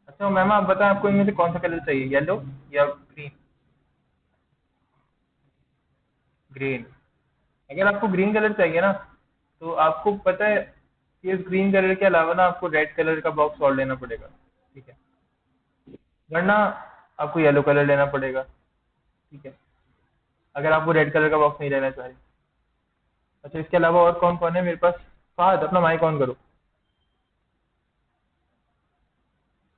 Speaker 1: अच्छा मैम, आप बताएं आपको इनमें से कौन सा कलर चाहिए, येलो या ग्रीन? ग्रीन। अगर आपको ग्रीन कलर चाहिए ना, तो आपको पता है कि इस ग्रीन कलर के अलावा ना आपको रेड कलर का बॉक्स और लेना पड़ेगा। ठीक है, वरना आपको येलो कलर लेना पड़ेगा। ठीक है, अगर आपको रेड कलर का बॉक्स नहीं लेना चाहिए। अच्छा, इसके अलावा और कौन कौन है मेरे पास? फहद, अपना माइक ऑन करो।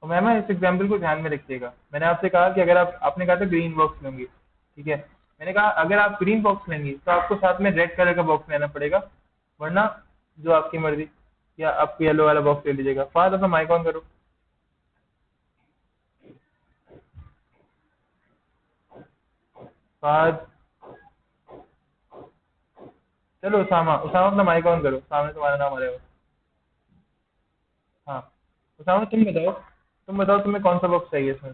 Speaker 1: और मैम इस एग्जाम्पल को ध्यान में रखिएगा, मैंने आपसे कहा कि अगर आपने कहा था ग्रीन बॉक्स लेंगे, ठीक है, मैंने कहा अगर आप ग्रीन बॉक्स लेंगी तो आपको साथ में रेड कलर का बॉक्स लेना पड़ेगा, वरना जो आपकी मर्जी, या आप येलो वाला बॉक्स ले लीजिएगा। फाद अपना माइक ऑन करो। फाद, चलो उसामा, उसामा अपना माइक ऑन करो, सामने तुम्हारा नाम आ रहा है। हाँ उसामा तुम बताओ तुम्हें कौन सा बॉक्स चाहिए इसमें।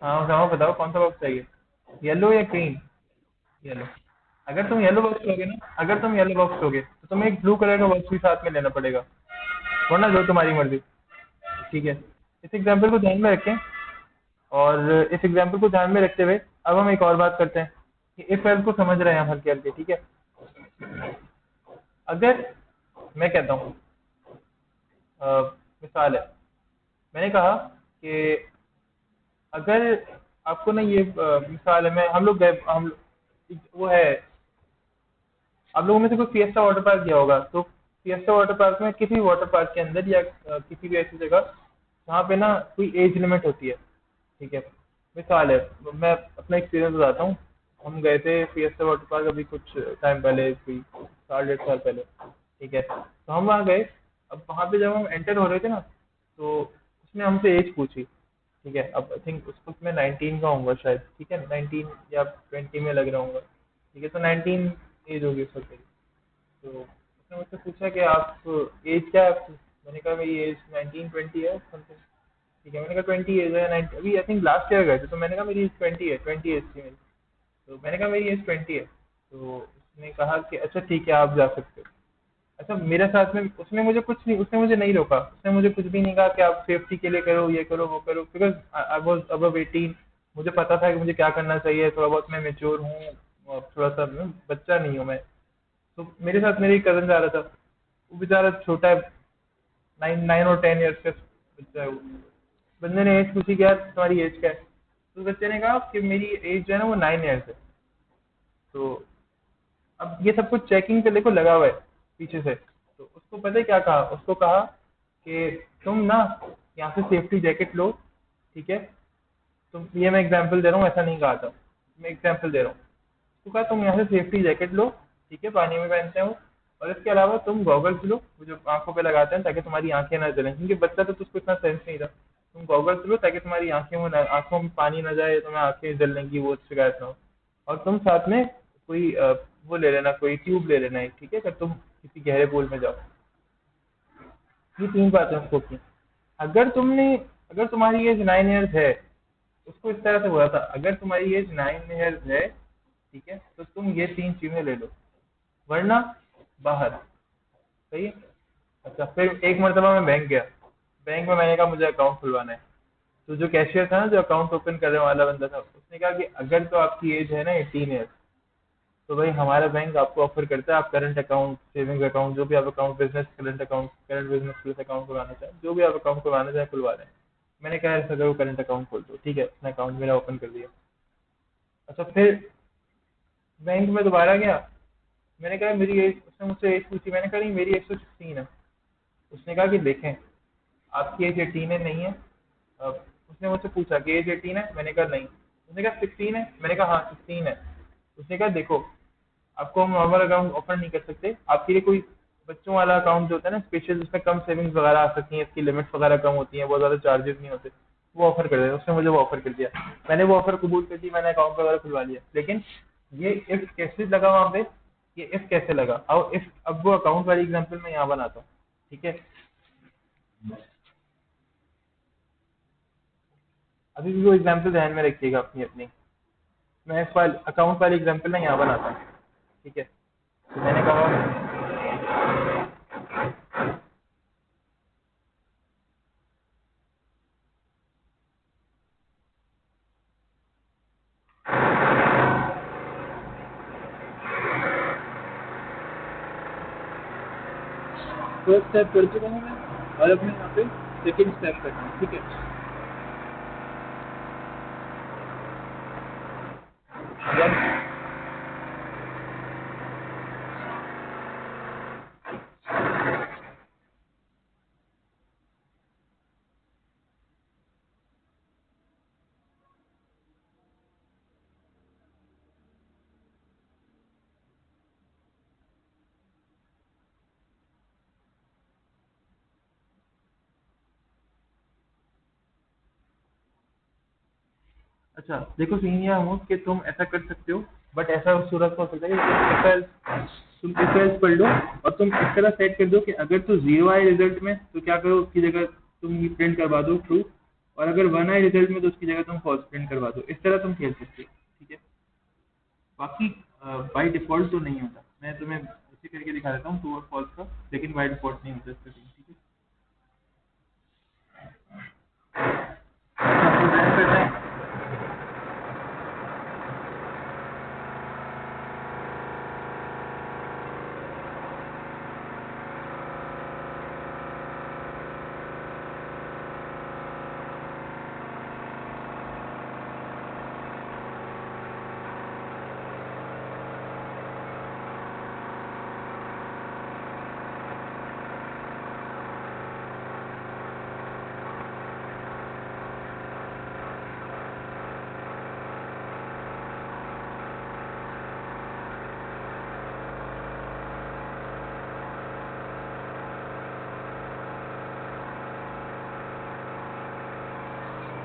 Speaker 1: हाँ उसामा बताओ कौन सा बॉक्स चाहिए, येलो या ग्रीन। येलो। अगर तुम येलो बॉक्स लोगे तो तुम्हें एक ब्लू कलर का बॉक्स भी साथ में लेना पड़ेगा, वरना लो तुम्हारी मर्जी। ठीक है, इस एग्जाम्पल को ध्यान में रखें, और इस एग्जाम्पल को ध्यान में रखते हुए अब हम एक और बात करते हैं कि इफ एल्स को समझ रहे हैं हम हल्के हल्के, ठीक है। अगर मैं कहता हूँ, मिसाल है, मैंने कहा कि अगर आपको ना ये मिसाल है, मैं हम लोग गए हम वो है, आप लोगों में से कोई फिएस्टा वाटर पार्क गया होगा, तो फिएस्टा वाटर पार्क में किसी वाटर पार्क के अंदर या किसी भी ऐसी जगह जहाँ पे ना कोई एज लिमिट होती है, ठीक है। मिसाल है, मैं अपना एक्सपीरियंस बताता हूँ। हम गए थे फिएस्टा वाटर पार्क अभी कुछ टाइम पहले, कोई 1.5 साल पहले, ठीक है। तो हम वहाँ गए, अब वहाँ पे जब हम एंटर हो रहे थे ना, तो उसने हमसे एज पूछी, ठीक है। अब आई थिंक उसको मैं 19 का होऊंगा शायद, ठीक है, 19 या 20 में लग रहा हूँ, ठीक है। तो 19 एज होगी उस वक्त मेरी। तो उसने मुझसे पूछा कि आप एज क्या है आपकी? मैंने कहा मेरी एज 19-20 है समथिंग, ठीक है। मैंने कहा 20 एज है, 90 अभी आई थिंक लास्ट ईयर गए थे, तो मैंने कहा मेरी एज 20 है, 20 एज थी मेरी। तो मैंने कहा मेरी एज 20 है। तो उसने कहा कि अच्छा ठीक है आप जा सकते हो। अच्छा मेरे साथ में उसने मुझे कुछ नहीं, उसने मुझे नहीं रोका, उसने मुझे कुछ भी नहीं कहा कि आप सेफ्टी के लिए करो, ये करो वो करो, बिकॉज आई वॉज अबव 18। मुझे पता था कि मुझे क्या करना चाहिए, थोड़ा बहुत मैं मेच्योर हूँ, और थोड़ा सा मैं बच्चा नहीं हूँ मैं। तो मेरे साथ मेरे एक कजन जा रहा था, वो बेचारा छोटा है, 9 और 10 ईयर्स का बच्चा है वो। बंदे ने एज पूछी कि यार तुम्हारी एज क्या है, तो बच्चे ने कहा कि मेरी एज जो है ना वो 9 ईयर्स है। तो अब ये सब कुछ चेकिंग पे देखो लगा हुआ है पीछे से। तो उसको पता है क्या कहा, उसको कहा कि तुम ना यहाँ से सेफ्टी जैकेट लो, ठीक है। तुम, ये मैं एग्जांपल दे रहा हूँ, ऐसा नहीं कहा था, मैं एग्जांपल दे रहा हूँ। उसको कहा तुम यहाँ से सेफ्टी जैकेट लो, ठीक है, पानी में पहनते हो, और इसके अलावा तुम गॉगल्स लो, वो जो आंखों पे लगाते हैं ताकि तुम्हारी आंखें ना जलें, क्योंकि बच्चा तो उसको इतना सेंस नहीं था। तुम गॉगल्स लो ताकि तुम्हारी आंखों में पानी ना जाए, तुम्हें आंखें जलने की वो शिकायत ना हो। और तुम साथ में कोई वो ले लेना, कोई ट्यूब ले लेना है, ठीक है, अगर तुम किसी गहरे पूल में जाओ। ये 3 बातें उसको की। अगर तुमने अगर तुम्हारी एज 9 ईयर्स है, उसको इस तरह से बोला था, अगर तुम्हारी एज 9 ईयर्स है, ठीक है, तो तुम ये 3 चीजें ले लो, वरना बाहर। सही है। अच्छा फिर एक मरतबा मैं बैंक गया, बैंक में मैंने कहा मुझे अकाउंट खुलवाना है। तो जो कैशियर था ना, जो अकाउंट ओपन करने वाला बंदा था, उसने कहा कि अगर तो आपकी एज है ना 18 ईयर्स, तो भाई हमारा बैंक आपको ऑफर करता है, आप करंट अकाउंट, सेविंग्स अकाउंट, जो भी आप account, business current account, current business plus account खुलवाना चाहें, जो भी आप अकाउंट खुलवाना चाहें खुलवा लें। मैंने कहा ऐसा करो करंट अकाउंट खोल दो, ठीक है, अपना अकाउंट मेरा ओपन कर दिया। अच्छा फिर बैंक में दोबारा गया, मैंने कहा मेरी एज, उसने मुझसे एज पूछी, मैंने कहा नहीं मेरी एज तो 16 है। उसने कहा कि देखें आपकी एज 18 है, नहीं है। अब उसने मुझसे पूछा कि एज 18 है, मैंने कहा नहीं। उसने कहा 16 है, मैंने कहा हाँ 16 है। उसने कहा देखो आपको हम नॉर्मल अकाउंट ऑफर नहीं कर सकते, आपके लिए कोई बच्चों वाला अकाउंट जो होता है ना स्पेशल, जिसमें कम सेविंग्स वगैरह आ सकती हैं, इसकी लिमिट्स वगैरह कम होती हैं, बहुत ज़्यादा चार्जेस नहीं होते, वो ऑफर कर देते। उसने मुझे वो ऑफर कर दिया, मैंने वो ऑफर कबूल कर दी, मैंने अकाउंट वगैरह खुलवा लिया। लेकिन ये इफ कैसे लगा वहाँ पे, ये इफ कैसे लगा, और इफ, अब वो अकाउंट वाली एग्जाम्पल मैं यहाँ बनाता हूँ, ठीक है। अभी भी वो एग्जाम्पल ध्यान में रखिएगा अपनी अपनी। मैं इस वाली अकाउंट वाली एग्जाम्पल ना यहाँ बनाता हूँ, ठीक है। तो मैंने कहा फर्स्ट स्टेप कर चुका हूँ मैं, और अब मैं यहाँ पे सेकेंड स्टेप करता हूँ, ठीक है। अच्छा देखो सीन ये हूँ कि तुम ऐसा कर सकते हो, बट ऐसा उस सूरत में हो सकता है कि तुम इफ पढ़ लो और तुम इस तरह सेट कर दो कि अगर तो जीरो आए रिजल्ट में तो क्या करो, उसकी जगह तुम ये प्रिंट करवा दो ट्रू, और अगर वन आए रिजल्ट में तो उसकी जगह तुम फॉल्स प्रिंट करवा दो। इस तरह तुम खेल सकते हो, ठीक है। बाकी बाई डिफॉल्ट तो नहीं होता, मैं तुम्हें इसी करके दिखा देता हूँ ट्रू और फॉल्स का, लेकिन बाई डिफॉल्ट नहीं होता इसका सीन, ठीक है। अच्छा, तो run करते हैं।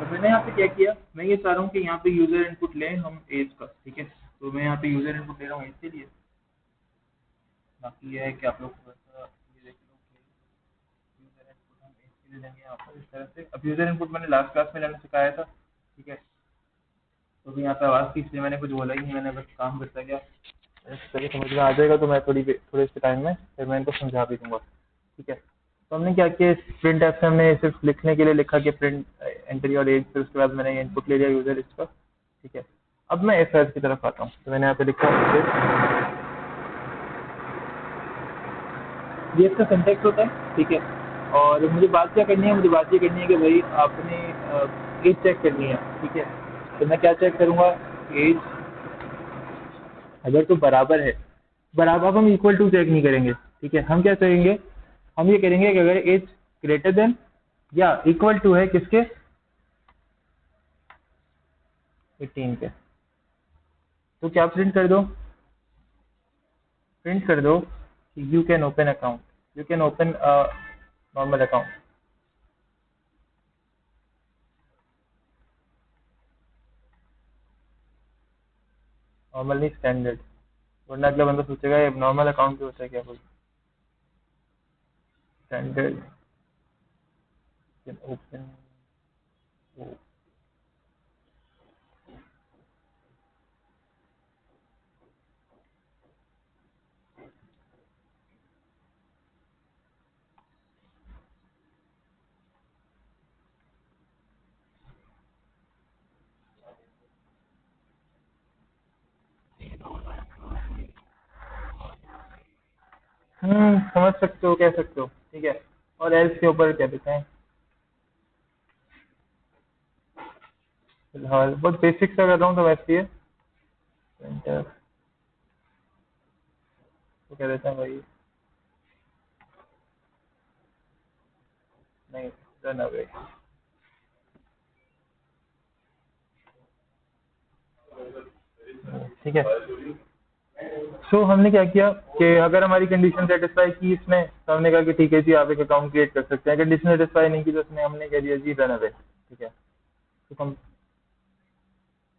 Speaker 1: तो मैंने यहाँ पे क्या किया, मैं ये चाह रहा हूँ कि यहाँ पे यूजर इनपुट लें हम एज का, ठीक है। तो मैं यहाँ पे यूजर इनपुट ले रहा हूँ एज के लिए। बाकी ये है कि आप लोग थोड़ा सा ये देख लो कि यूजर इनपुट हम एज के लिए लेंगे यहाँ पर इस तरह से। अब यूजर इनपुट मैंने लास्ट क्लास में लेना सिखाया था, ठीक है। तो भी यहाँ पे आवाज़ थी इसलिए मैंने कुछ बोला ही नहीं, मैंने बस काम करता गया। चलिए समझ में आ जाएगा तो मैं थोड़े से टाइम में फिर मैं इनको समझा भी दूंगा, ठीक है। तो हमने क्या किया, प्रिंट एफ हमने सिर्फ लिखने के लिए लिखा कि प्रिंट एंट्री और एज, फिर उसके बाद मैंने इनपुट ले लिया यूजर इसका, ठीक है। अब मैं एफ की तरफ आता हूँ, तो मैंने यहाँ पे लिखा ये इसका सिंटैक्स होता है, ठीक है। और मुझे बात क्या करनी है, मुझे बात ये करनी है कि भाई आपने एज चेक करनी है, ठीक है। तो मैं क्या चेक करूँगा, एज अगर तो बराबर है, बराबर, अब हम इक्वल टू चेक नहीं करेंगे, ठीक है। हम क्या करेंगे, हम ये करेंगे कि अगर एज ग्रेटर देन या इक्वल टू है किसके, 18 के, तो क्या प्रिंट कर दो कि you can open account, you can open normal account, normal नहीं स्टैंडर्ड, वरना अगला बंदा सोचेगा ये नॉर्मल अकाउंट भी होता है क्या, बोल स्टैंडर्ड कैन ओपन। समझ सकते हो, कह सकते हो, ठीक है। और एल्स के ऊपर क्या देते हैं, फिलहाल बहुत बेसिक सा कर रहा हूँ तो वैसे ही है। प्रिंटर तो कह देते हैं भाई नहीं, रन अवे, ठीक है। सो हमने क्या किया कि अगर हमारी कंडीशन सेटिस्फाई की इसने, तो हमने कहा कि ठीक है जी आप एक अकाउंट क्रिएट कर सकते हैं। कंडीशन सेटिस्फाई नहीं की तो उसने हमने कह दिया जी रन अवे, ठीक है। तो हम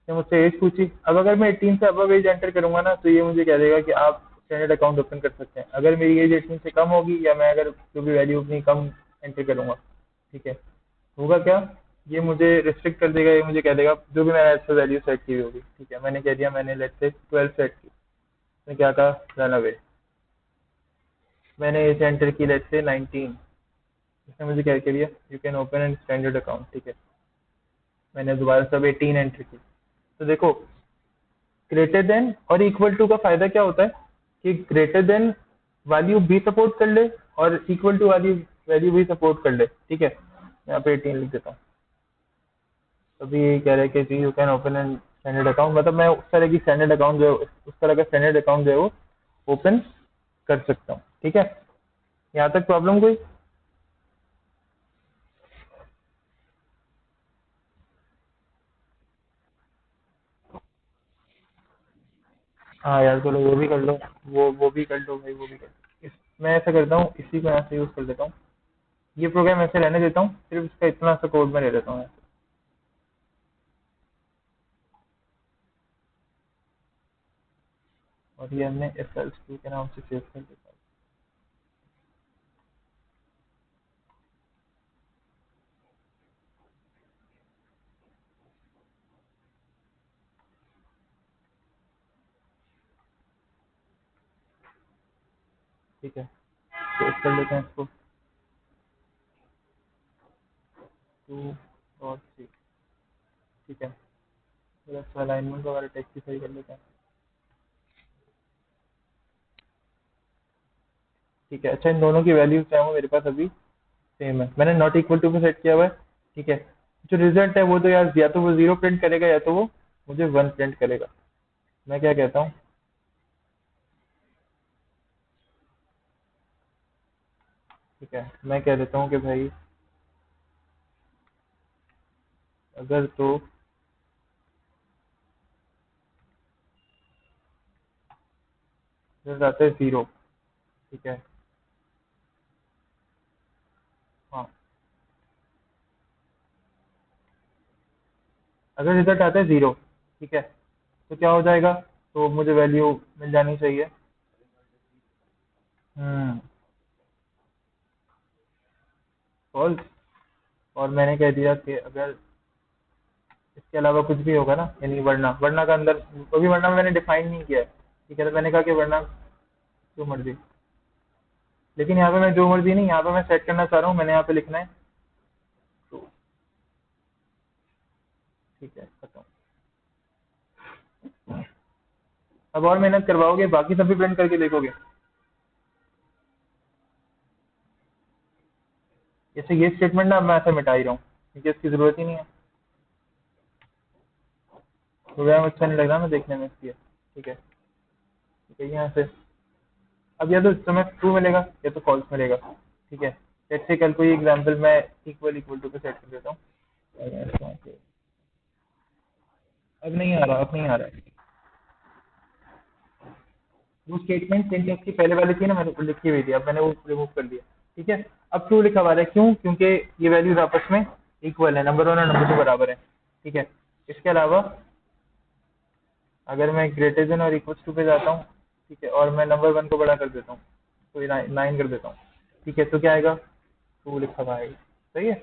Speaker 1: ने मुझसे एज पूछी, अब अगर मैं 18 से अबव एज एंटर करूंगा ना तो ये मुझे कह देगा कि आप स्टैंडर्ड अकाउंट ओपन कर सकते हैं। अगर मेरी एज 18 से कम होगी या मैं अगर जो भी वैल्यू अपनी कम एंटर करूंगा, ठीक है, होगा क्या, ये मुझे रिस्ट्रिक्ट कर देगा, ये मुझे कह देगा जो भी मैंने ऐसे वैल्यू सेट की होगी, ठीक है। मैंने कह दिया मैंने लेट्स से 12 सेट की, मैं क्या कहा रन अवे, मैंने एज एंटर की लेट्स से 19, इसने मुझे क्या कह दिया you can open an standard account, ठीक है। मैंने दोबारा सब 18 एंटर की। तो देखो ग्रेटर देन और इक्वल टू का फायदा क्या होता है कि ग्रेटर देन वैल्यू भी सपोर्ट कर ले और इक्वल टू वाली वैल्यू भी सपोर्ट कर ले, ठीक है। यहाँ पे 18 लिख देता हूँ। अभी ये कह रहे हैं कि जी you can open an standard account, मतलब मैं उस तरह की स्टैंडर्ड अकाउंट जो है, उस तरह का स्टैंडर्ड अकाउंट जो है वो ओपन कर सकता हूँ, ठीक है। यहाँ तक प्रॉब्लम कोई? हाँ यार चलो वो भी कर लो, वो भी कर लो भाई, वो भी कर लो। मैं ऐसा करता हूँ इसी को यहाँ से यूज़ कर लेता हूँ, ये प्रोग्राम ऐसे रहने देता हूँ, सिर्फ इसका इतना सा कोड में ले लेता हूँ। और ये हमने एफ एल टू के नाम से सेव कर दिया। ठीक है, सेव कर लेते हैं इसको। 2.3। ठीक है, थोड़ा अलाइनमेंट वगैरह टेक्स्ट सही कर लेते हैं। ठीक है, अच्छा इन दोनों की वैल्यू क्या है, मेरे पास अभी सेम है, मैंने नॉट इक्वल टू पे सेट किया हुआ है। ठीक है, जो रिजल्ट है वो तो यार या तो वो 0 प्रिंट करेगा या तो वो मुझे 1 प्रिंट करेगा। मैं क्या कहता हूँ, ठीक है मैं कह देता हूँ कि भाई अगर तो रिजल्ट आता है 0। ठीक है, हाँ अगर रिजल्ट आता है 0, ठीक है तो क्या हो जाएगा, तो मुझे वैल्यू मिल जानी चाहिए। हम्म, फॉल्स। और मैंने कह दिया कि अगर इसके अलावा कुछ भी होगा ना, यानी वरना, वरना का अंदर अभी वरना मैंने डिफाइन नहीं किया है। ठीक है, तो मैंने कहा कि वरना जो मर्जी, लेकिन यहाँ पे मैं जो मर्जी नहीं, यहाँ पे मैं सेट करना चाह रहा हूँ, मैंने यहाँ पे लिखना है तो। ठीक है खत्म। अब और मेहनत करवाओगे, बाकी सब भी प्रिंट करके देखोगे। जैसे ये स्टेटमेंट ना मैं ऐसे मिटा ही रहा हूँ क्योंकि इसकी जरूरत ही नहीं है, प्रोग्राम अच्छा नहीं लग रहा मैं देखने में इसलिए। ठीक है, ठीक है यहाँ से अब या तो तुम्हें ट्रू मिलेगा या तो फॉल्स मिलेगा। ठीक है, लेट्स से कल कोई एग्जांपल मैं इक्वल इक्वल टू पे सेट कर देता हूँ। अब नहीं आ रहा, अब नहीं आ रहा है। वो स्टेटमेंट सिंटैक्स की पहले वाली थी ना, मैंने लिखी हुई थी, अब मैंने वो रिमूव कर दिया। ठीक है, अब ट्रू लिखा हुआ है, क्यों, क्योंकि ये वैल्यूज आपस में इक्वल है, नंबर 1 और नंबर 2 बराबर है। ठीक है, इसके अलावा अगर मैं ग्रेटर देन और इक्वल टू पे जाता हूँ, ठीक है, और मैं नंबर 1 को बड़ा कर देता हूँ, तो 9 कर देता हूँ। ठीक है, तो क्या आएगा, ट्रू लिखा हुआ आएगा। सही है,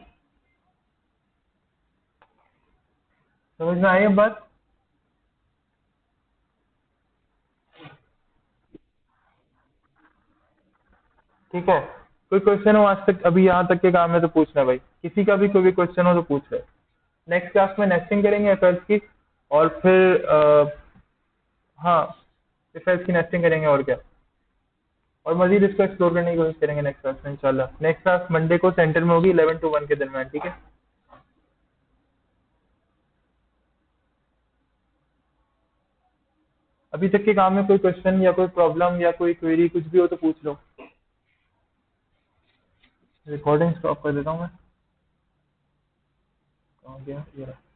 Speaker 1: समझ में आई अब बात। ठीक है, कोई क्वेश्चन हो आज तक, अभी यहाँ तक के काम है तो पूछना भाई, किसी का भी कोई भी क्वेश्चन हो तो पूछ ले। नेक्स्ट क्लास में नेस्टिंग करेंगे एफएल्स की, और फिर हाँ एफएल्स की नेस्टिंग करेंगे और क्या, और मजीद इसको एक्सप्लोर करने की कोशिश करेंगे नेक्स्ट क्लास में इंशाल्लाह। नेक्स्ट क्लास मंडे को सेंटर में होगी 11 to 1 के दरमियान। ठीक है, अभी तक के काम में कोई क्वेश्चन या कोई प्रॉब्लम या कोई क्वेरी कुछ भी हो तो पूछ लो। रिकॉर्डिंग स्टॉप कर देता हूँ मैं, कहाँ गया ये रहा।